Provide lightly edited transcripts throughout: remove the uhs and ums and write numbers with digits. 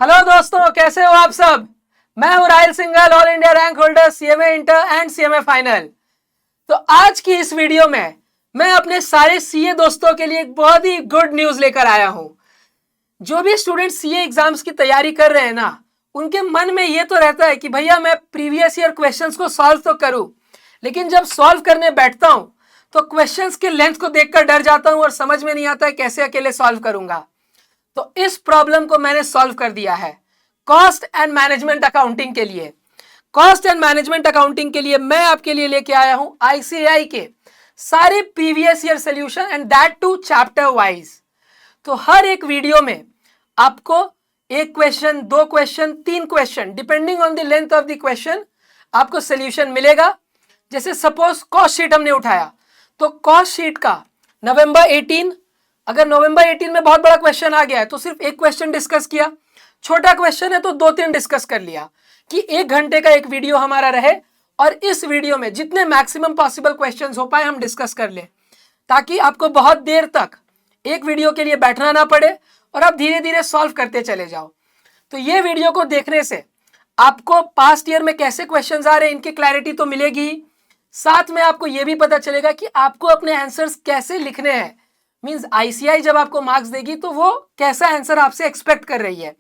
Hello दोस्तों, कैसे हो आप सब। मैं हूं Rahil Singhal, all India rank holder, CMA inter and CMA final. तो आज की इस वीडियो में मैं अपने सारे सीए दोस्तों के लिए एक बहुत ही गुड न्यूज लेकर आया हूं। जो भी स्टूडेंट सीए एग्जाम्स की तैयारी कर रहे हैं ना, उनके मन में ये तो रहता है कि भैया मैं प्रीवियस ईयर क्वेश्चंस को सॉल्व तो करूं, लेकिन जब सॉल्व करने बैठता हूं तो क्वेश्चंस के लेंथ को देखकर डर जाता हूं और समझ में नहीं आता है कैसे अकेले सॉल्व करूंगा। तो इस प्रॉब्लम को मैंने सॉल्व कर दिया है कॉस्ट एंड मैनेजमेंट अकाउंटिंग के लिए। कॉस्ट एंड मैनेजमेंट अकाउंटिंग के लिए मैं आपके लिए लेके आया हूं आईसीएआई के सारे previous year solution and that too chapter wise. तो हर एक वीडियो में आपको एक क्वेश्चन, दो क्वेश्चन, तीन question, depending on the length of the question आपको सोल्यूशन मिलेगा। जैसे सपोज कॉस्ट शीट हमने उठाया, तो कॉस्ट शीट का नवंबर 18, अगर नवंबर 18 में बहुत बड़ा क्वेश्चन आ गया है तो सिर्फ एक क्वेश्चन डिस्कस किया, छोटा क्वेश्चन है तो दो तीन डिस्कस कर लिया, कि 1 घंटे का एक वीडियो हमारा रहे और इस वीडियो में जितने मैक्सिमम पॉसिबल क्वेश्चंस हो पाए हम डिस्कस कर ले, ताकि आपको बहुत देर तक एक वीडियो के लिए बैठना ना पड़े और आप धीरे धीरे सॉल्व करते चले जाओ। तो ये वीडियो को देखने से आपको पास्ट ईयर में कैसे क्वेश्चंस आ रहे हैं इनकी क्लैरिटी तो मिलेगी ही, साथ में आपको यह भी पता चलेगा कि आपको अपने आंसर्स कैसे लिखने हैं। मींस आईसीआई जब आपको मार्क्स देगी तो वो कैसा आंसर आपसे एक्सपेक्ट कर रही है,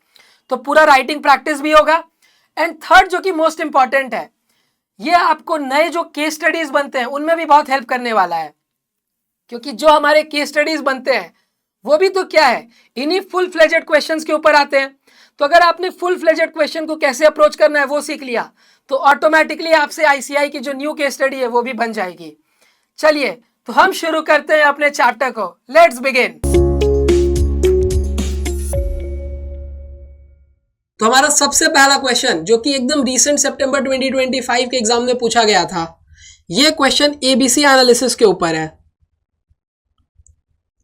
तो पूरा राइटिंग प्रैक्टिस भी होगा। एंड थर्ड, जो कि मोस्ट इंपॉर्टेंट है, ये आपको नए जो केस स्टडीज बनते हैं उनमें भी बहुत हेल्प करने वाला है, क्योंकि जो हमारे केस स्टडीज बनते हैं वो भी तो क्या है, इन्हीं फुल फ्लेजेड क्वेश्चंस के ऊपर आते हैं। तो अगर आपने फुल फ्लेजेड क्वेश्चन को कैसे अप्रोच करना है वो सीख लिया, तो ऑटोमेटिकली आपसे आईसीआई की जो न्यू केस स्टडी है वो भी बन जाएगी। चलिए तो हम शुरू करते हैं अपने चैप्टर को। Let's begin. तो हमारा सबसे पहला क्वेश्चन, जो कि एकदम रीसेंट सितंबर 2025 के एग्जाम में पूछा गया था, यह क्वेश्चन एबीसी एनालिसिस के ऊपर है।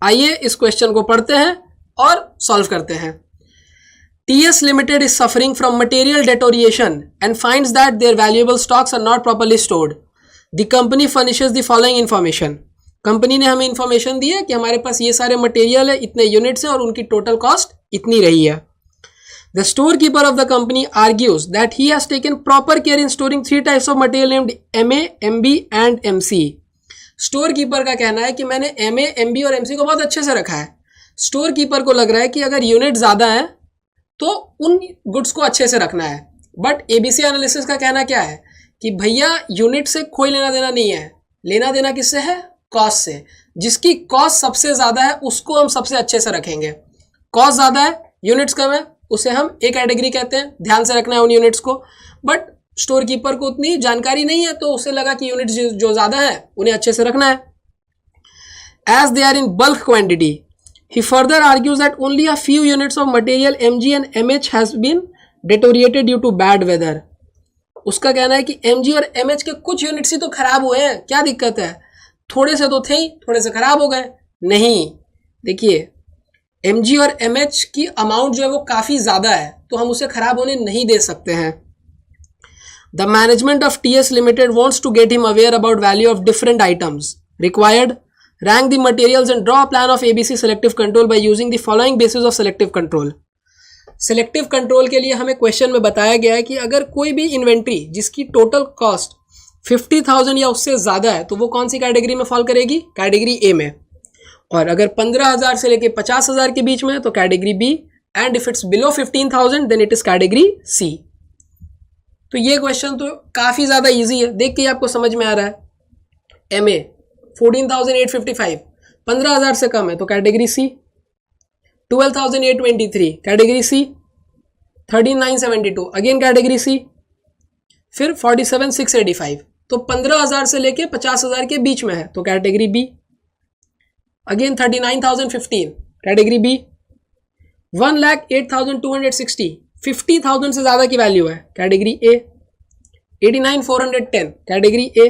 आइए इस क्वेश्चन को पढ़ते हैं और सॉल्व करते हैं। TS Limited is suffering from material deterioration and finds that their valuable stocks are not properly stored. The company furnishes the following information. Company ने हमें इंफॉर्मेशन दी है कि हमारे पास ये सारे मटेरियल है, इतने यूनिट्स हैं और उनकी टोटल कॉस्ट इतनी रही है। The storekeeper of the company argues that he has taken proper care in storing 3 types of material named MA, MB and MC. Store keeper का कहना है कि मैंने MA, MB और MC को बहुत अच्छे से रखा है। स्टोर कीपर को लग रहा है कि अगर यूनिट ज़्यादा है तो उन गुड्स को अच्छे से रखना है। बट एबीसी एनालिसिस का कहना क्या है कि भैया यूनिट से कोई लेना देना नहीं है, लेना देना किससे है, कॉस्ट से। जिसकी कॉस्ट सबसे ज़्यादा है उसको हम सबसे अच्छे से रखेंगे। कॉस्ट ज़्यादा है, यूनिट्स कम है, उसे हम ए कैटेगरी कहते हैं, ध्यान से रखना है उन यूनिट्स को। बट स्टोर कीपर को उतनी जानकारी नहीं है तो उसे लगा कि यूनिट्स जो ज़्यादा है उन्हें अच्छे से रखना है। As they are in bulk quantity, he further argues that only a few units of material mg and mh has been deteriorated due to bad weather. उसका कहना है कि mg और mh के कुछ यूनिट्स ही तो खराब हुए हैं, क्या दिक्कत है, थोड़े से तो थे ही, थोड़े से खराब हो गए। नहीं, देखिए mg और mh की अमाउंट जो है वो काफ़ी ज़्यादा है, तो हम उसे खराब होने नहीं दे सकते हैं। The management of TS Limited wants to get him aware about value of different items required. Rank the materials and draw a plan of ABC selective control by using the following basis of selective control. Selective control के लिए हमें question में बताया गया है कि अगर कोई भी इन्वेंट्री जिसकी टोटल कॉस्ट 50,000 या उससे ज़्यादा है तो वो कौन सी कैटेगरी में फॉल करेगी, कैटेगरी ए में। और अगर 15,000 से लेके 50,000 के बीच में है तो category B, and if it's below 15,000 then it is category C. तो ये क्वेश्चन तो काफ़ी ज़्यादा ईजी है, देख के ही आपको समझ में आ रहा है। MA 14,855, 15,000 से कम है तो category C. 12,823 category C. 13,972 again category C. फिर 47,685 तो 15,000 से लेके 50,000 के बीच में है तो category B. Again 39,015 category B. 1,08,260 50,000 से ज़्यादा की वैल्यू है category A. 89,410 category A.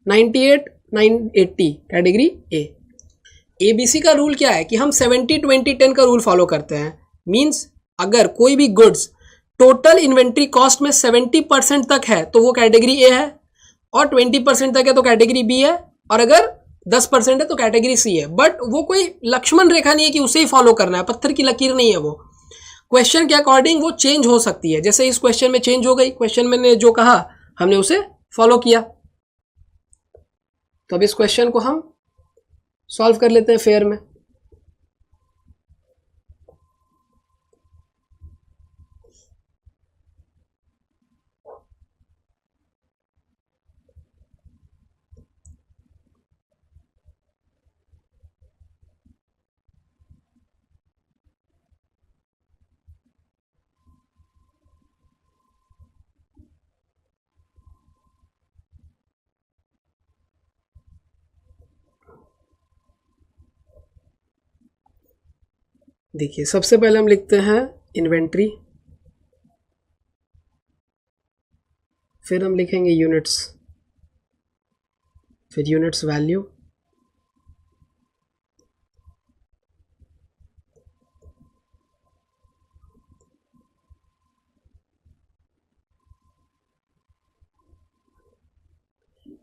98,980 category A. ABC का रूल क्या है कि हम 70-20-10 का रूल फॉलो करते हैं। मींस अगर कोई भी गुड्स टोटल इन्वेंट्री कॉस्ट में 70% तक है तो वो कैटेगरी ए है, और 20% तक है तो कैटेगरी बी है, और अगर 10% है तो कैटेगरी सी है। बट वो कोई लक्ष्मण रेखा नहीं है कि उसे ही फॉलो करना है, पत्थर की लकीर नहीं है वो। क्वेश्चन के अकॉर्डिंग वो चेंज हो सकती है, जैसे इस क्वेश्चन में चेंज हो गई, क्वेश्चन में ने जो कहा हमने उसे फॉलो किया। तो अब इस क्वेश्चन को हम सॉल्व कर लेते हैं फेयर में। देखिए सबसे पहले हम लिखते हैं इन्वेंट्री, फिर हम लिखेंगे यूनिट्स, फिर units value,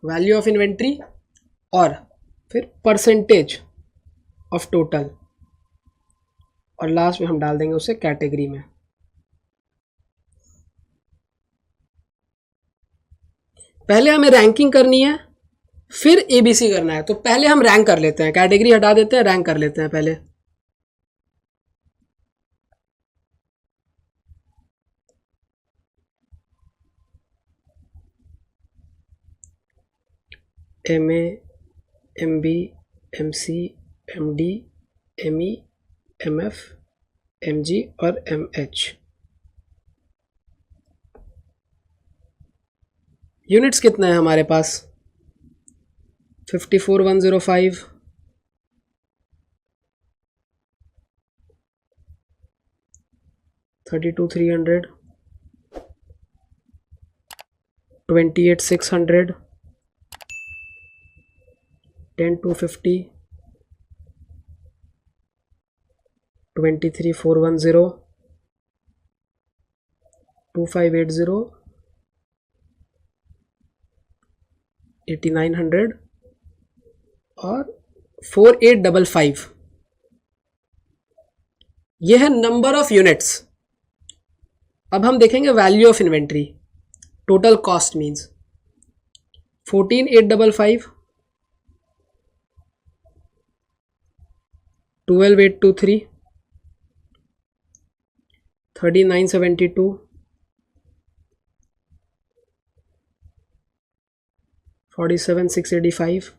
value of inventory, और फिर परसेंटेज ऑफ टोटल, और लास्ट में हम डाल देंगे उसे कैटेगरी में। पहले हमें रैंकिंग करनी है, फिर एबीसी करना है। तो पहले हम रैंक कर लेते हैं, कैटेगरी हटा देते हैं, रैंक कर लेते हैं पहले। MA, MB, MC, MD, ME, MF, MG और MH। यूनिट्स कितने हैं हमारे पास? 54,105, 32,300, 28,600, 10,250, 23,410, 2580, 8,900 और 4,855। यह है नंबर ऑफ यूनिट्स। अब हम देखेंगे value of inventory, total cost means 14,855, 12,823, 39,72, 47,685,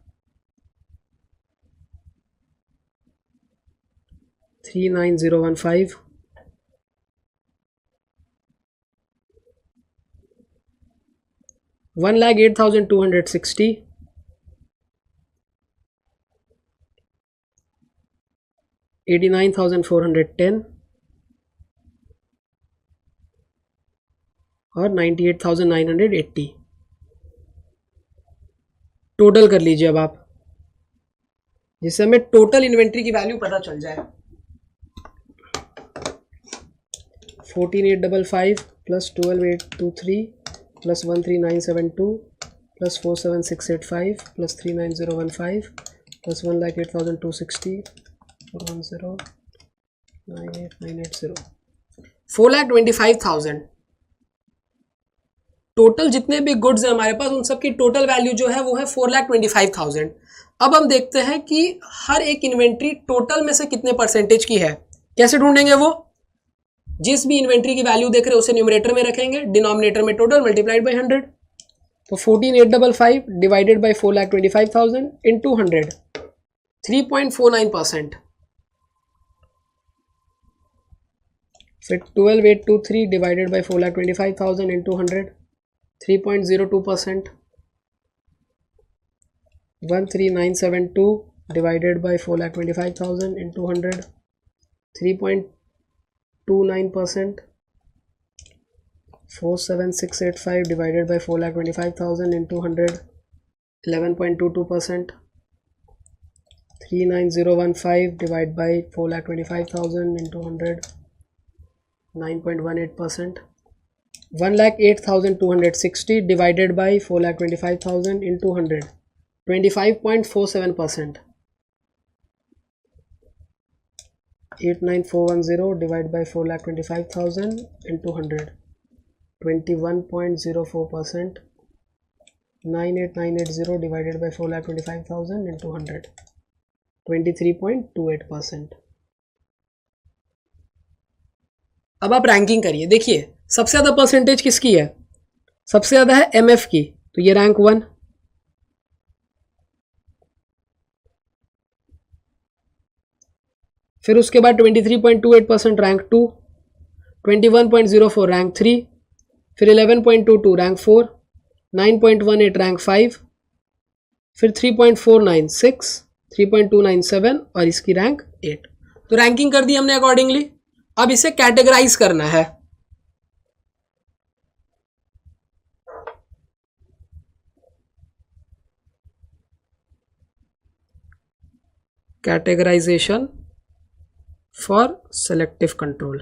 39,015, 1,08,260, 89,410 और 98,980। टोटल कर लीजिए अब आप, जिससे हमें टोटल इन्वेंट्री की वैल्यू पता चल जाए। 14,855 plus 12,823 plus 13,972 plus 47,685 plus 39,015 plus 1,08,260 410 98,980 4,25,000। Total जितने भी गुड्स हैं हमारे पास उन सब की टोटल वैल्यू जो है वो है 4,25,000। अब हम देखते हैं कि हर एक इन्वेंट्री टोटल में से कितने परसेंटेज की है। कैसे ढूंढेंगे वो? जिस भी इन्वेंट्री की वैल्यू देख रहे हैं उसे न्यूमरेटर में रखेंगे, डिनोमिनेटर में टोटल मल्टीप्लाइड बाय 100। तो 14,855 डिवाइडेड बाय 4,25,000 इनटू 100, 3.49%। फिर 12,823 divided by 4,25,000 into 100, 3.02%। 13,972 divided by 4,25,000 into 100, 3.29%. 47,685 divided by 4,25,000 into 100, 11.22%. 39,015 divided by 4,25,000 into 100, 9.18%. 1,08,260 divided by 4,25,000 into 100, 25.47%. 89410 divided by 4,25,000 into 100, 21.04%. 98980 divided by 4,25,000 into 100, 23.28%. अब आप रैंकिंग करिए, देखिए सबसे ज्यादा परसेंटेज किसकी है, सबसे ज्यादा है एमएफ की, तो ये रैंक 1, फिर उसके बाद 23.28% रैंक 2, 21.04 रैंक 3, फिर 11.22 रैंक 4, 9.18 रैंक 5, फिर 3.49 6, 3.29 7 और इसकी रैंक 8. तो रैंकिंग कर दी हमने अकॉर्डिंगली. अब इसे कैटेगराइज करना है. Categorization for selective control.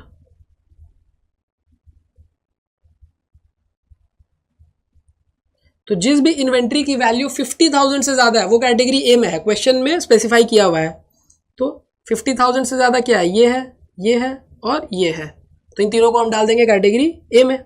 तो जिस भी इन्वेंट्री की वैल्यू 50,000 से ज्यादा है वो कैटेगरी ए में है, क्वेश्चन में स्पेसिफाई किया हुआ है. तो 50,000 से ज्यादा क्या है, ये है और ये है, तो इन तीनों को हम डाल देंगे कैटेगरी ए में.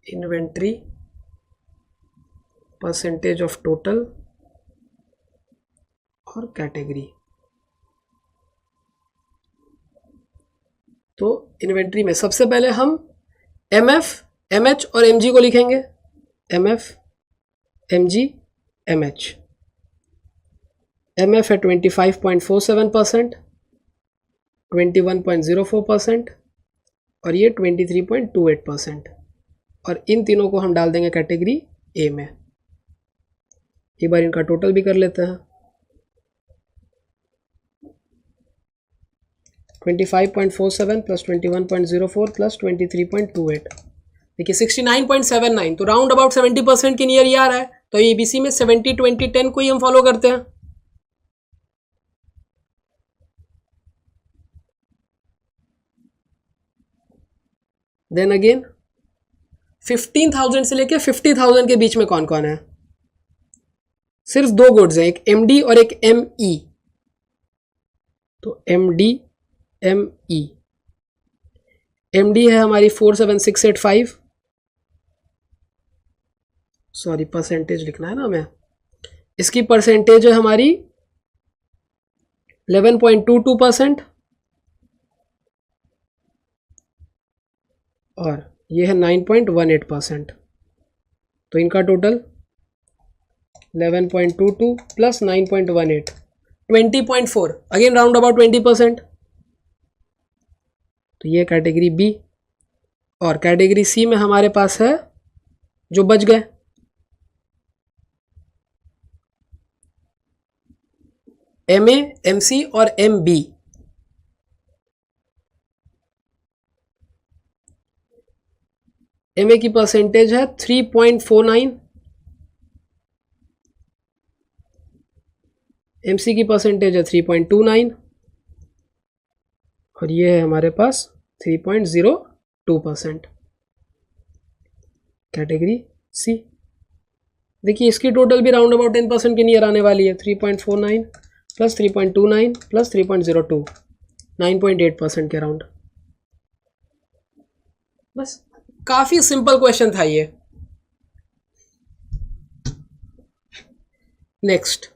इन्वेंट्री परसेंटेज ऑफ टोटल और कैटेगरी. तो इन्वेंट्री में सबसे पहले हम एमएफ, एमएच और एमजी को लिखेंगे. MF, MG, MH. एमएफ है 25.47%, 21.04% और ये 23.28%, और इन तीनों को हम डाल देंगे कैटेगरी ए में. एक बार इनका टोटल भी कर लेते हैं. 25.47 प्लस 21.04 प्लस 23.28, देखिए 69.79, तो राउंड अबाउट 70% के नियर ये आ रहा है. तो एबीसी में 70 20 10 को ही हम फॉलो करते हैं. देन अगेन 15,000 से लेके 50,000 के बीच में कौन कौन है, सिर्फ दो गुड्स हैं, एक एमडी और एक एमई. तो एमडी, एमई. एमडी है हमारी 47685, सॉरी परसेंटेज लिखना है ना हमें, इसकी परसेंटेज है हमारी 11.22% और ये है 9.18%. तो इनका total 11.22 plus 9.18, 20.4, again round about 20%. तो ये कैटेगरी बी. और कैटेगरी सी में हमारे पास है जो बच गए, एमए, एमसी और एमबी. एमए की परसेंटेज है 3.49, एमसी की परसेंटेज है 3.29 और ये है हमारे पास 3.02%, कैटेगरी सी. देखिए इसकी टोटल भी राउंड अबाउट 10% के नियर आने वाली है. 3.49 प्लस 3.29 प्लस 3.02, 9.8% के राउंड. बस काफी सिंपल क्वेश्चन था ये. Next,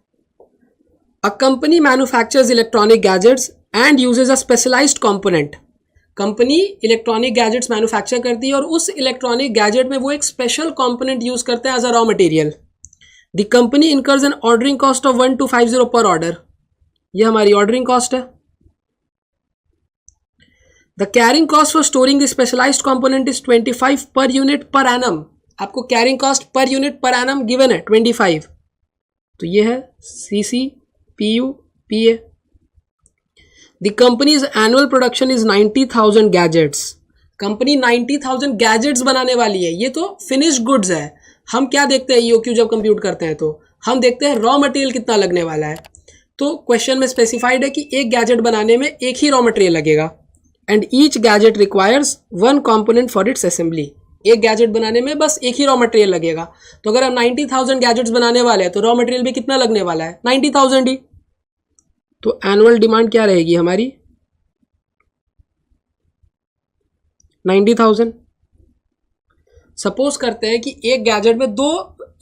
a company manufactures electronic gadgets and uses a specialized component. Company electronic gadgets manufacture करती है और उस इलेक्ट्रॉनिक गैजेट में वो एक स्पेशल कंपोनेंट यूज करते हैं as a raw material. The company incurs an ordering cost of 1250 per order. ये हमारी ऑर्डरिंग कॉस्ट है. The carrying cost for storing the specialised component is 25 per unit per annum. आपको carrying cost per unit per annum given है 25. तो ये है CC PU PA. The company's annual production is 90,000 gadgets company 90,000 gadgets बनाने वाली है, ये तो फिनिश्ड गुड्स है। हम क्या देखते हैं ईओक्यू जब कंप्यूट करते हैं, तो हम देखते हैं रॉ मटेरियल कितना लगने वाला है। तो क्वेश्चन में स्पेसिफाइड है कि एक गैजेट बनाने में एक ही रॉ मटेरियल लगेगा and each gadget requires one component for its assembly. एक गैजेट बनाने में बस एक ही रॉ मटेरियल लगेगा। तो अगर हम 90,000 गैजेट्स बनाने वाले हैं तो रॉ मटेरियल भी कितना लगने वाला है, 90,000 ही। तो एनुअल डिमांड क्या रहेगी हमारी, 90,000। सपोज करते हैं कि एक गैजेट में 2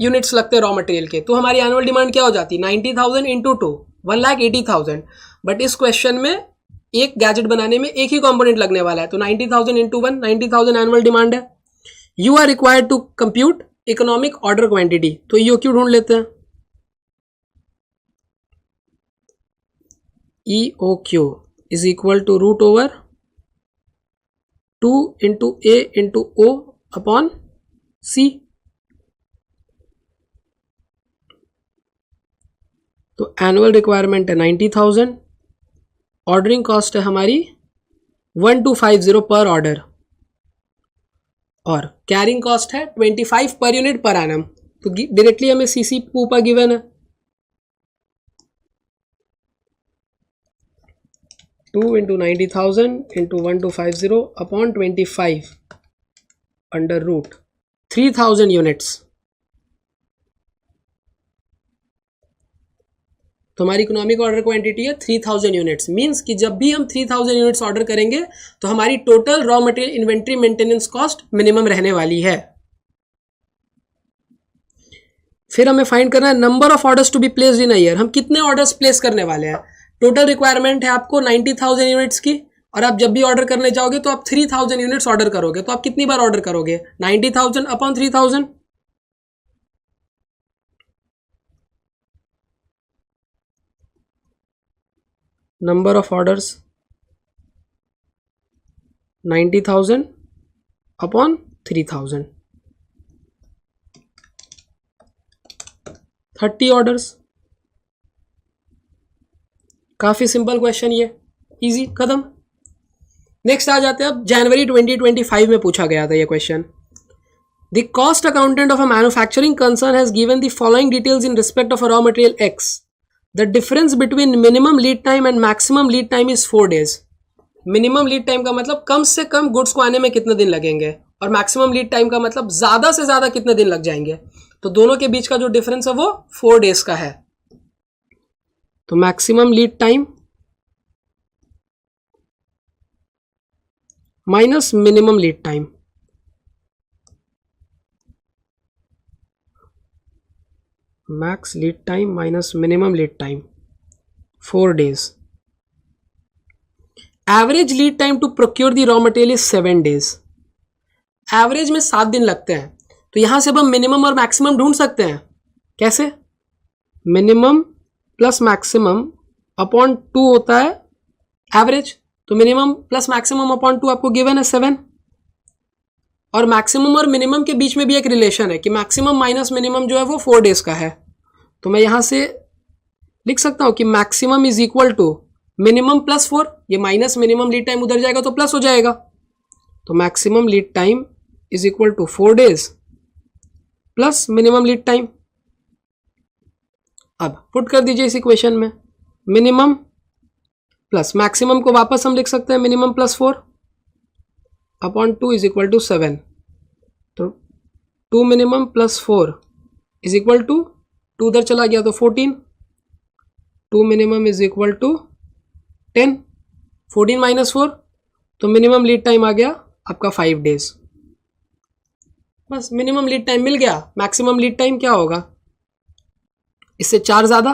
यूनिट्स लगते हैं रॉ मटेरियल के, तो हमारी एनुअल डिमांड क्या हो जाती है, 90,000 इंटू 2, 1,80,000। बट इस क्वेश्चन में एक गैजेट बनाने में एक ही कंपोनेंट लगने वाला है, तो 90,000 इंटू 1, 90,000 एनुअल डिमांड है। You are required to compute economic order quantity, तो ईओक्यू ढूंढ लेते हैं। EOQ is equal to root over 2 into A into O upon C। तो एनुअल रिक्वायरमेंट है 90,000, ऑर्डरिंग कॉस्ट है हमारी 1250 पर ऑर्डर, और कैरिंग कॉस्ट है 25 पर यूनिट पर एनम। तो डायरेक्टली हमें सीसी ऊपर गिवन है 2 into 90,000 into 1250 upon 25 under root 3000 units. तो हमारी इकोनॉमिक ऑर्डर क्वांटिटी है 3000 यूनिट्स। मींस कि जब भी हम 3000 यूनिट्स ऑर्डर करेंगे तो हमारी total raw material inventory maintenance cost minimum रहने वाली है। फिर हमें फाइंड करना है number of orders to be placed in a year. हम कितने ऑर्डर्स प्लेस करने वाले हैं। टोटल रिक्वायरमेंट है आपको 90,000 यूनिट्स की, और आप जब भी ऑर्डर करने जाओगे तो आप 3000 यूनिट्स ऑर्डर करोगे, तो आप कितनी बार ऑर्डर करोगे, 90,000 upon 3000। Number of orders 90,000 upon 3000, 30 orders. काफी सिंपल क्वेश्चन ये, इजी, खत्म। नेक्स्ट आ जाते हैं अब जनवरी 2025 में पूछा गया था ये question. The cost accountant of a manufacturing concern has given the following details in respect of a raw material x. The difference between minimum lead time and maximum lead time is 4 days. Minimum lead time का मतलब कम से कम goods को आने में कितने दिन लगेंगे, और मैक्सिमम लीड टाइम का मतलब ज्यादा से ज्यादा कितने दिन लग जाएंगे। तो दोनों के बीच का जो डिफरेंस है वो 4 डेज का है। तो maximum lead time minus minimum lead time, max lead time minus minimum lead time 4 days. Average lead time to procure the raw material is 7 days. Average में 7 दिन लगते हैं। तो यहां से अब हम मिनिमम और मैक्सिमम ढूंढ सकते हैं। कैसे, मिनिमम प्लस मैक्सिमम अपॉन 2 होता है एवरेज। तो मिनिमम प्लस मैक्सिमम अपॉन 2 आपको गिवन है 7, और मैक्सिमम और मिनिमम के बीच में भी एक रिलेशन है कि मैक्सिमम माइनस मिनिमम जो है वो 4 डेज का है। तो मैं यहां से लिख सकता हूं कि maximum is equal to minimum plus 4, ये माइनस मिनिमम लीड टाइम उधर जाएगा तो प्लस हो जाएगा। तो maximum lead time is equal to 4 days plus minimum lead time. अब पुट कर दीजिए इस इक्वेशन में, मिनिमम प्लस मैक्सिमम को वापस हम लिख सकते हैं minimum plus 4 upon 2 is equal to 7। तो 2 minimum plus 4 is equal to 2 उधर चला गया तो 14, 2 minimum is equal to 10, 14 minus 4, तो मिनिमम लीड टाइम आ गया आपका 5 डेज। बस मिनिमम लीड टाइम मिल गया। मैक्सिमम लीड टाइम क्या होगा, इससे 4 ज्यादा,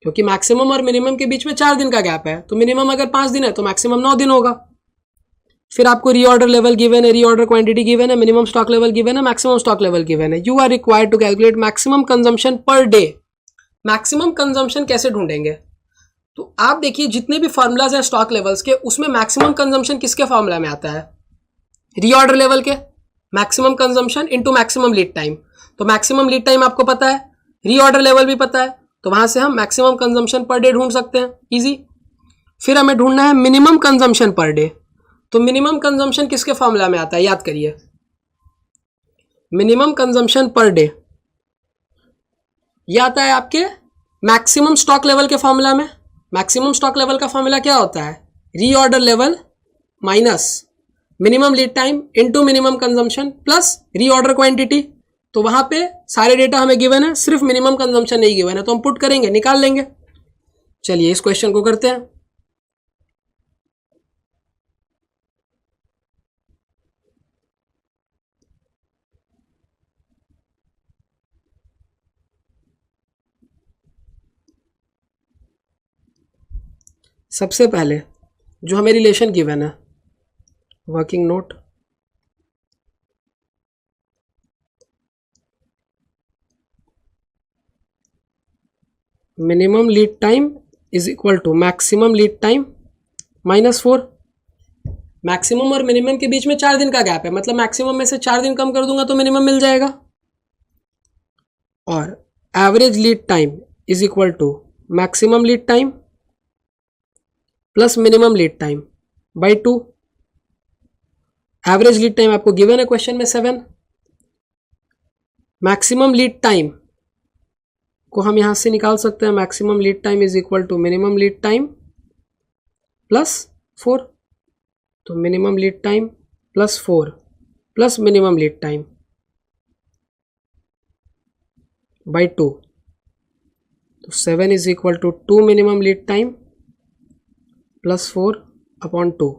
क्योंकि मैक्सिमम और मिनिमम के बीच में 4 दिन का गैप है। तो मिनिमम अगर 5 दिन है तो मैक्सिमम 9 दिन होगा। फिर आपको रीऑर्डर लेवल गिवन है, रीऑर्डर क्वांटिटी गिवन है, मिनिमम स्टॉक लेवल गिवन है, मैक्सिमम स्टॉक लेवल गिवन है। You are required to calculate maximum consumption per day. Maximum consumption कैसे ढूंढेंगे, तो आप देखिए जितने भी फॉर्मूलाज हैं स्टॉक लेवल्स के, उसमें मैक्सिमम कंजम्पशन किसके फॉर्मूला में आता है, रीऑर्डर लेवल के। Maximum consumption into maximum lead time. तो मैक्सिमम लीड टाइम आपको पता है, रीऑर्डर लेवल भी पता है, तो वहां से हम मैक्सिमम कंजम्पशन पर डे ढूंढ सकते हैं, इजी। फिर हमें ढूंढना है मिनिमम कंजम्पशन पर डे। तो मिनिमम कंजम्पशन किसके फॉर्मूला में आता है, याद करिए, मिनिमम कंजम्पशन पर डे ये आता है आपके मैक्सिमम स्टॉक लेवल के फॉर्मूला में। मैक्सिमम स्टॉक लेवल का फॉर्मूला क्या होता है, reorder level minus minimum lead time into minimum consumption plus reorder quantity. तो वहां पे सारे डेटा हमें गिवन है, सिर्फ मिनिमम कंजम्पशन नहीं गिवन है, तो हम पुट करेंगे, निकाल लेंगे। चलिए इस क्वेश्चन को करते हैं। सबसे पहले जो हमें रिलेशन गिवन है, working note, minimum lead time is equal to maximum lead time -4। Maximum और मिनिमम के बीच में 4 दिन का गैप है, मतलब मैक्सिमम में से 4 दिन कम कर दूंगा तो मिनिमम मिल जाएगा। और average lead time is equal to maximum lead time plus minimum lead time by 2। Average lead time आपको गिवन है क्वेश्चन में 7। मैक्सिमम लीड टाइम को हम यहां से निकाल सकते हैं, maximum lead time is equal to minimum lead time plus 4। तो minimum lead time plus 4 plus minimum lead time by 2। तो 7 is equal to 2 minimum lead time plus 4 upon 2।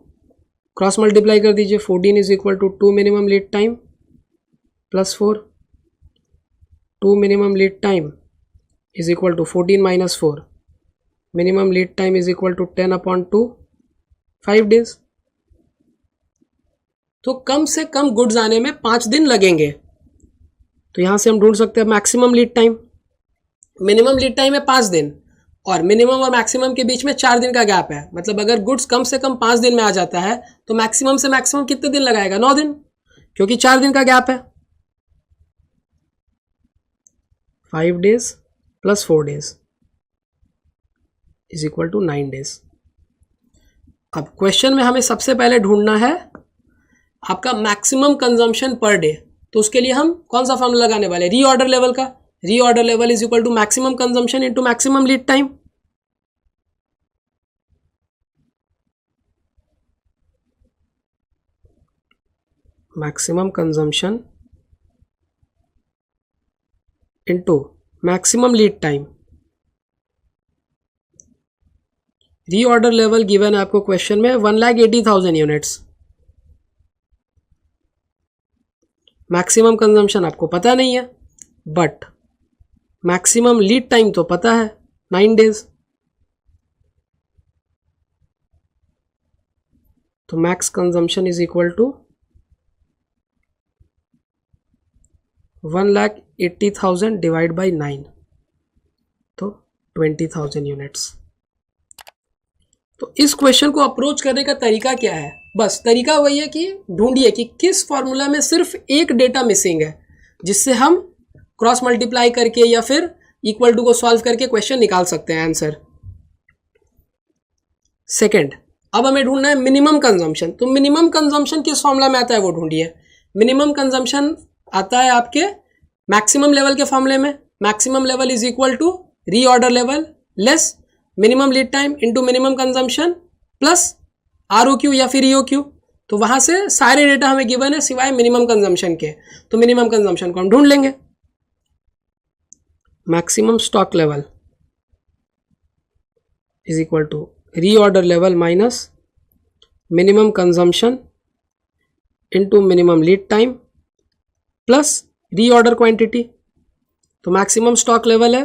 Cross multiply कर दीजिए, 14 is equal to 2 minimum lead time plus 4। 2 minimum lead time is equal to 14 minus 4, minimum lead time is equal to 10 upon 2, 5 days. तो कम से कम goods आने में 5 दिन लगेंगे। तो यहां से हम ढूंढ सकते हैं maximum lead time. Minimum lead time है 5 दिन और मिनिमम और मैक्सिमम के बीच में 4 दिन का गैप है, मतलब अगर गुड्स कम से कम 5 दिन में आ जाता है तो मैक्सिमम से मैक्सिमम कितने दिन लगाएगा, 9 दिन, क्योंकि 4 दिन का गैप है। 5 days plus 4 days is equal to 9 days. अब क्वेश्चन में हमें सबसे पहले ढूंढना है आपका मैक्सिमम कंजम्पशन पर डे। तो उसके लिए हम कौन सा फॉर्मूला लगाने वाले, रीऑर्डर लेवल का। Reorder level is equal to maximum consumption into maximum lead time. Maximum consumption into maximum lead time. Reorder level given है आपको क्वेश्चन में 1,80,000 यूनिट्स। मैक्सिमम कंजम्पशन आपको पता नहीं है, बट मैक्सिमम लीड टाइम तो पता है, 9 डेज। तो max consumption is equal to 1,80,000 divide by 9, तो 20,000 यूनिट्स। तो इस क्वेश्चन को अप्रोच करने का तरीका क्या है, बस तरीका वही है कि ढूंढिए कि किस फॉर्मूला में सिर्फ एक डेटा मिसिंग है, जिससे हम क्रॉस मल्टीप्लाई करके या फिर इक्वल टू को सॉल्व करके क्वेश्चन निकाल सकते हैं आंसर। सेकंड, अब हमें ढूंढना है मिनिमम कंजम्पशन। तो मिनिमम कंजम्पशन किस फॉर्मूला में आता है वो ढूंढिए। मिनिमम कंजम्पशन आता है आपके मैक्सिमम लेवल के फॉर्मूले में। Maximum level is equal to reorder level less minimum lead time into minimum consumption plus ROQ या फिर EOQ। तो वहां से सारे डेटा हमें गिवन है सिवाय मिनिमम कंजम्पशन के। तो मिनिमम कंजम्पशन को हम ढूंढ लेंगे। Maximum stock level is equal to reorder level minus minimum consumption into minimum lead time plus reorder quantity. तो मैक्सिमम स्टॉक लेवल है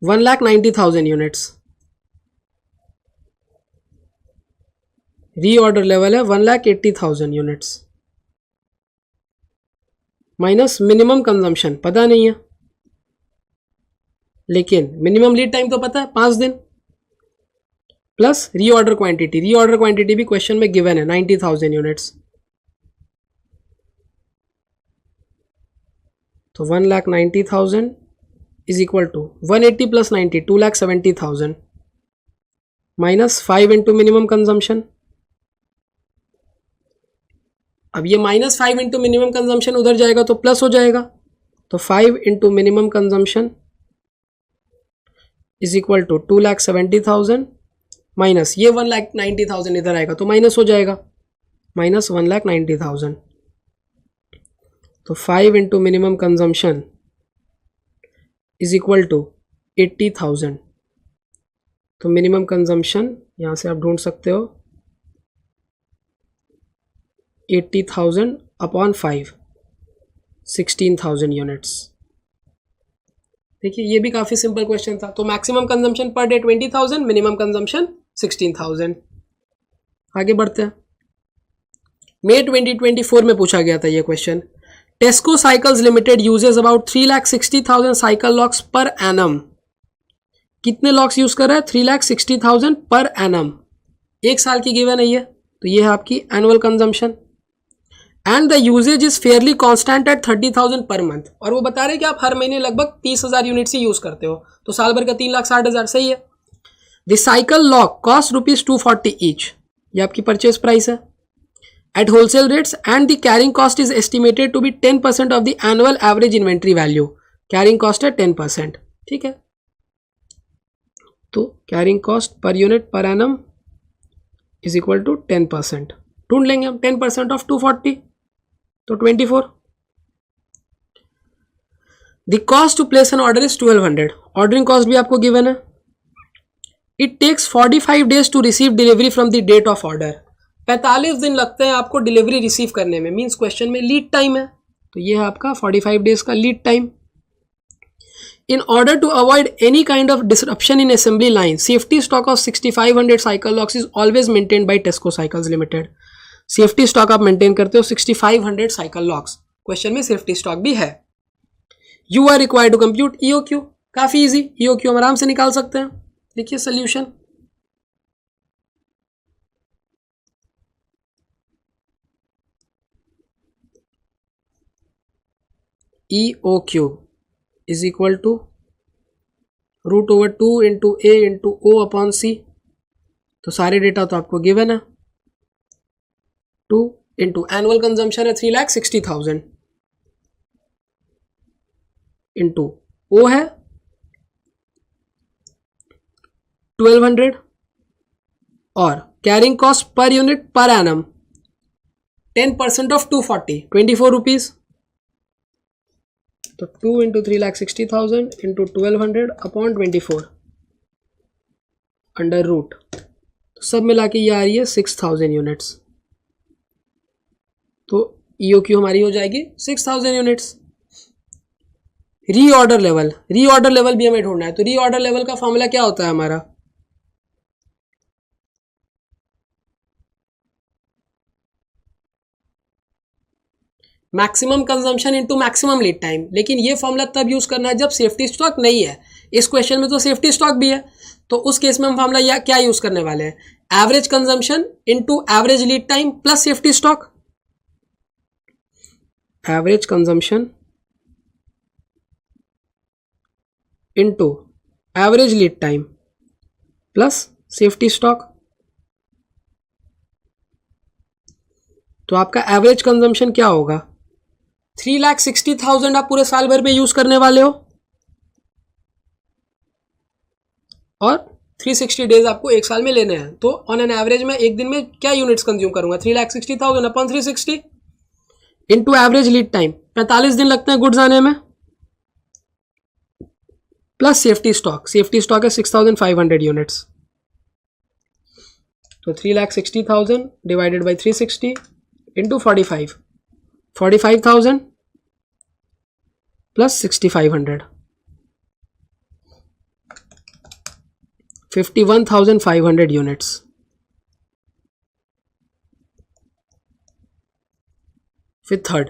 1,90,000 यूनिट्स, रीऑर्डर लेवल है 1,80,000 यूनिट्स, माइनस मिनिमम कंजम्पशन पता नहीं है, लेकिन मिनिमम लीड टाइम तो पता है 5 दिन, plus reorder quantity. Reorder quantity भी क्वेश्चन में गिवन है 90,000 यूनिट्स। तो 1,90,000 is equal to 180 plus 90 2,70,000 minus 5 into minimum consumption अब ये -5 इंटू मिनिमम कंजम्पशन उधर जाएगा तो प्लस हो जाएगा, तो 5 into minimum consumption is equal to 2,70,000 minus ये 1,90,000 इधर आएगा तो माइनस हो जाएगा, माइनस 1,90,000। तो 5 into minimum consumption is equal to 80,000। तो मिनिमम कंजम्पशन यहाँ से आप ढूंढ सकते हो 80,000 अपॉन 5, 16,000 यूनिट्स। देखिए ये भी काफ़ी सिंपल क्वेश्चन था। तो maximum consumption per day 20,000, minimum consumption 16,000। आगे बढ़ते हैं। मई 2024 में पूछा गया था ये question. टेस्को cycles limited uses about 3,60,000 cycle locks per annum. कितने लॉक्स यूज कर रहा है? 3,60,000 पर एनम। एक साल की गिवन है ये, तो ये है आपकी annual consumption. And the usage is fairly constant at 30,000 पर मंथ। और वो बता रहे हैं कि आप हर महीने लगभग 30,000 यूनिट्स ही यूज करते हो, तो साल भर का 3,60,000 सही है। The cycle lock cost ₹240 each, ये आपकी परचेज प्राइस है at wholesale rates. And the carrying cost is estimated to be 10% of the annual average inventory value. Carrying cost है 10%, ठीक है। तो carrying cost per unit per annum is equal to 10%। ढूंढ लेंगे हम 10% ऑफ 240, तो 24। The cost to place an order is 1200। Ordering cost भी आपको गिवन है। It takes 45 days to receive delivery from the date of order. 45 दिन लगते हैं आपको डिलीवरी रिसीव करने में। मीन्स क्वेश्चन में लीड टाइम है, तो ये है आपका 45 डेज का lead time. In order to avoid any kind of disruption in assembly line, safety stock of 6,500 cycle locks is always maintained by Tesco Cycles Limited. Safety stock आप maintain करते हो 6,500 cycle locks. Question में safety stock भी है। You are required to compute EOQ. काफी easy, EOQ हम आराम से निकाल सकते हैं। देखिए solution, EOQ is equal to √/2 into A into O upon C. तो सारे डेटा तो आपको गिवन है। 2 इंटू एनुअल कंजम्पशन है 3,60,000 इंटू ओ है 1200 और carrying cost per unit per annum 10% of 240, 24 rupees. तो 2 into 3,60,000 into 1200 upon 24 under root, तो सब मिला के ये आ रही है 6,000 यूनिट्स। तो ईओक्यू हमारी हो जाएगी 6,000 units. Reorder level, reorder level भी हमें ढूंढना है। तो रीऑर्डर लेवल का फॉर्मूला क्या होता है हमारा? Maximum consumption into maximum lead time. लेकिन ये फॉर्मूला तब यूज करना है जब सेफ्टी स्टॉक नहीं है। इस क्वेश्चन में तो सेफ्टी स्टॉक भी है, तो उस केस में हम फॉर्मूला क्या यूज करने वाले हैं? Average consumption into average lead time plus safety stock. Average consumption into average lead time plus safety stock. तो आपका एवरेज कंजम्पशन क्या होगा? 3,60,000 आप पूरे साल भर में यूज करने वाले हो और 360 डेज आपको एक साल में लेने हैं। तो ऑन एन एवरेज में एक दिन में क्या यूनिट्स कंज्यूम करूंगा? 3,60,000 upon 360 into average lead time 45 दिन लगते हैं गुड्स आने में, plus safety stock. Safety stock है 6,500 यूनिट्स। तो 3,60,000 divided by 360 into 45,000 plus 6,500, 51,500 units. फिर third,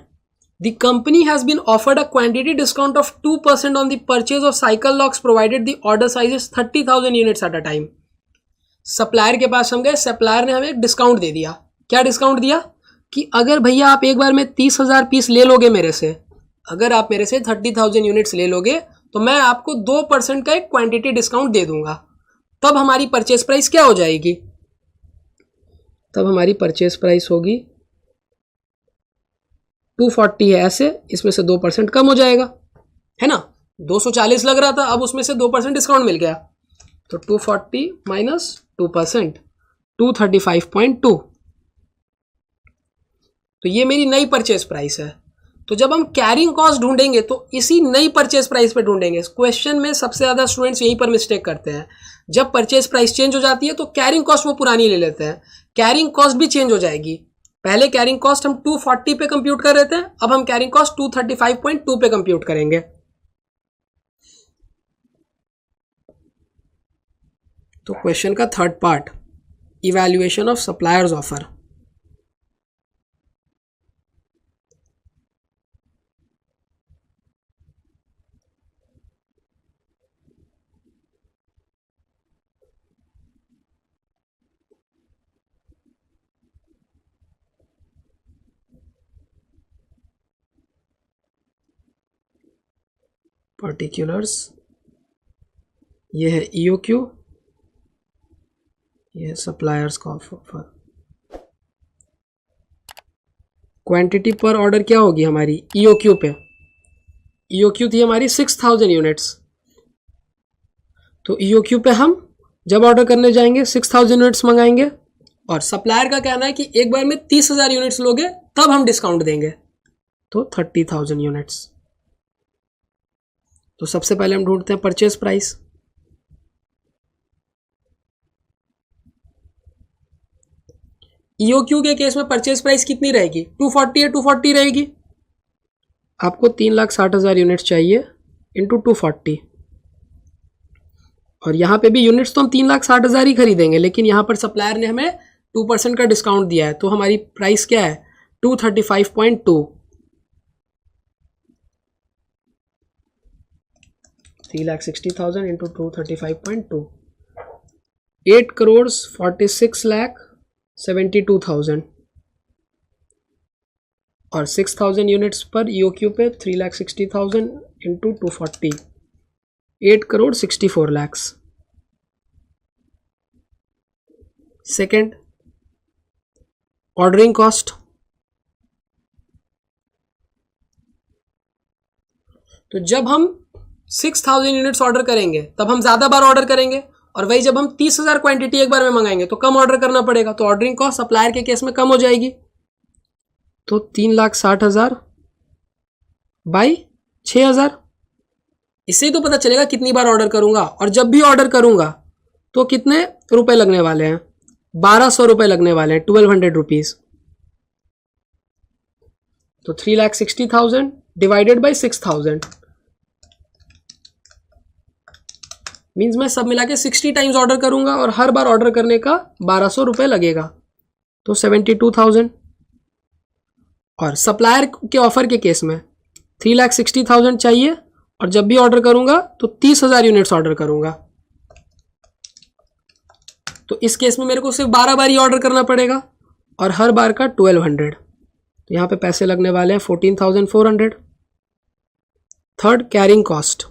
the company has been offered a quantity discount of 2% on the purchase of cycle locks provided the order size is 30,000 units at a time. Supplier के पास हम गए, supplier ने हमें एक discount दे दिया। क्या discount दिया? कि अगर भैया आप एक बार में 30,000 पीस ले लोगे मेरे से, अगर आप मेरे से 30,000 यूनिट्स ले लोगे तो मैं आपको 2% का एक क्वांटिटी डिस्काउंट दे दूंगा। तब हमारी परचेस प्राइस क्या हो जाएगी? तब हमारी परचेस प्राइस होगी 240 है ऐसे, इसमें से 2% कम हो जाएगा, है ना। 240 लग रहा था, अब उसमें से 2% डिस्काउंट मिल गया, तो 240 माइनस 2%, 235.2। तो ये मेरी नई परचेज प्राइस है। तो जब हम कैरिंग कॉस्ट ढूंढेंगे तो इसी नई परचेज प्राइस पे ढूंढेंगे। क्वेश्चन में सबसे ज्यादा स्टूडेंट्स यहीं पर मिस्टेक करते हैं, जब परचेज प्राइस चेंज हो जाती है तो कैरिंग कॉस्ट वो पुरानी ले लेते हैं। कैरिंग कॉस्ट भी चेंज हो जाएगी। पहले कैरिंग कॉस्ट हम 240 पे कंप्यूट कर रहे थे, अब हम कैरिंग कॉस्ट 235.2 पे कंप्यूट करेंगे। तो क्वेश्चन का third part, evaluation of suppliers offer. Particulars, ये है EOQ, ये है सप्लायर्स का ऑफर। क्वांटिटी पर ऑर्डर क्या होगी हमारी EOQ पे, EOQ थी हमारी 6000 यूनिट्स। तो EOQ पे हम जब ऑर्डर करने जाएंगे 6000 यूनिट्स मंगाएंगे, और सप्लायर का कहना है कि एक बार में 30,000 यूनिट्स लोगे तब हम डिस्काउंट देंगे, तो 30,000 यूनिट्स। तो सबसे पहले हम ढूंढते हैं परचेज प्राइस। EOQ के केस में परचेज प्राइस कितनी रहेगी, 240 है, 240 रहेगी। आपको 3,60,000 यूनिट्स चाहिए इंटू 240, और यहाँ पे भी यूनिट्स तो हम 3,60,000 ही खरीदेंगे, लेकिन यहाँ पर सप्लायर ने हमें 2% का डिस्काउंट दिया है, तो हमारी प्राइस क्या है 235.2। 3,60,000 इंटू 235.2, 8,46,72,000, और 6,000 यूनिट्स पर EOQ पे 3,60,000 इंटू 240, 8,64,00,000। Second, ordering cost. तो जब हम 6,000 यूनिट्स ऑर्डर करेंगे तब हम ज्यादा बार ऑर्डर करेंगे, और वही जब हम 30,000 क्वांटिटी एक बार में मंगाएंगे तो कम ऑर्डर करना पड़ेगा, तो ऑर्डरिंग कॉस्ट सप्लायर के केस में कम हो जाएगी। तो 3,60,000 बाई 6,000, इससे ही तो पता चलेगा कितनी बार ऑर्डर करूंगा, और जब भी ऑर्डर करूंगा तो कितने रुपए लगने वाले हैं, 1,200 रुपए लगने वाले हैं, 1,200 रुपीज। तो 3,60,000 डिवाइडेड बाई 6,000 मीन्स मैं सब मिला के 60 टाइम्स ऑर्डर करूंगा, और हर बार ऑर्डर करने का 1,200 रुपए लगेगा, तो 72,000। और सप्लायर के ऑफर के केस में 3,60,000 चाहिए, और जब भी ऑर्डर करूंगा तो 30,000 यूनिट्स ऑर्डर करूंगा, तो इस केस में मेरे को सिर्फ 12 बार ही ऑर्डर करना पड़ेगा, और हर बार का 1,200। तो यहां पे पैसे लगने वाले हैं 14,400। Third, carrying cost.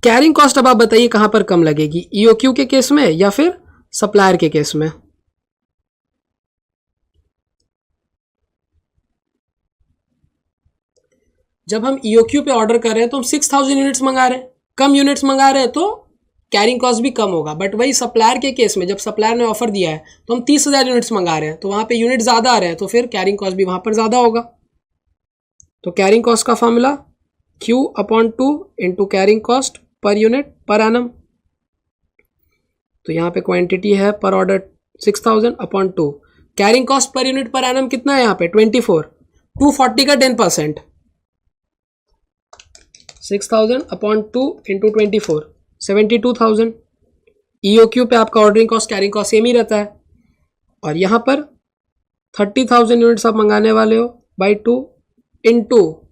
Carrying cost अब आप बताइए कहां पर कम लगेगी, EOQ के केस में या फिर सप्लायर के केस में। जब हम EOQ पे ऑर्डर कर रहे हैं तो हम 6,000 यूनिट्स मंगा रहे हैं, कम यूनिट्स मंगा रहे हैं तो कैरिंग कॉस्ट भी कम होगा। बट वही सप्लायर के केस में जब सप्लायर ने ऑफर दिया है तो हम 30,000 यूनिट्स मंगा रहे हैं, तो वहां पे यूनिट ज्यादा आ रहे हैं, तो फिर कैरिंग कॉस्ट भी वहां पर ज्यादा होगा। तो कैरिंग कॉस्ट का formula Q/2 into carrying cost per unit per annum. तो यहाँ पे क्वांटिटी है पर order 6,000/2, carrying cost per unit per annum कितना है यहाँ पे 24, 240 का 10%, 6,000/2 इंटू 24, 72,000। EOQ पे आपका ordering cost carrying cost same ही रहता है, और यहाँ पर 30,000 यूनिट्स आप मंगाने वाले हो बाई 2 इंटू,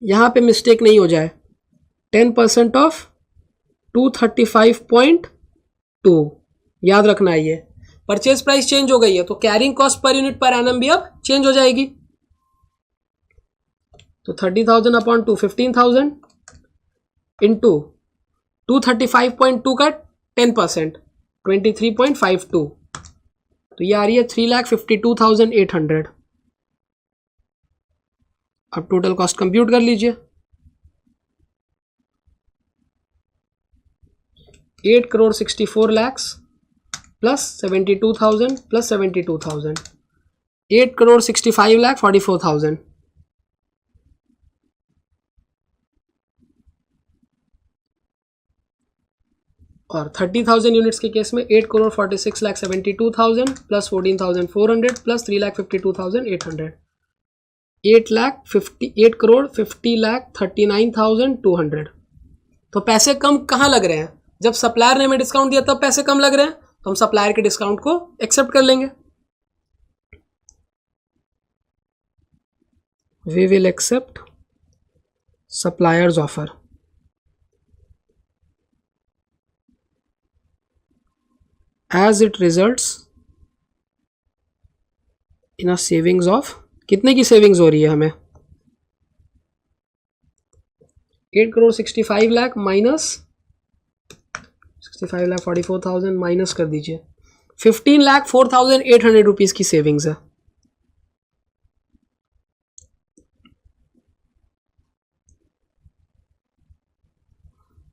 यहाँ पे मिस्टेक नहीं हो जाए, 10% ऑफ 235.2, याद रखना है ये। परचेज प्राइस चेंज हो गई है तो carrying cost per unit per annum भी अब चेंज हो जाएगी। तो 30,000/2 15,000 इंटू 235.2 का 10% 23.52, तो ये आ रही है 3,52,800। अब टोटल कॉस्ट कंप्यूट कर लीजिए। 8,64,00,000 प्लस 72,000 प्लस 72,000, 8,65,44,000। और 30,000 यूनिट्स के केस में 8,46,72,000 प्लस 14,400 प्लस 3,52,800, 8,50,39,200। तो पैसे कम कहाँ लग रहे हैं? जब सप्लायर ने हमें डिस्काउंट दिया तब पैसे कम लग रहे हैं, तो हम सप्लायर के डिस्काउंट को एक्सेप्ट कर लेंगे। We will accept suppliers offer as it results in a savings of, कितने की सेविंग्स हो रही है हमें? 8,65,00,000 माइनस 65,44,000 माइनस कर दीजिए, 15,04,800 रुपीज की सेविंग्स है।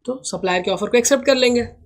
तो सप्लायर के ऑफर को एक्सेप्ट कर लेंगे।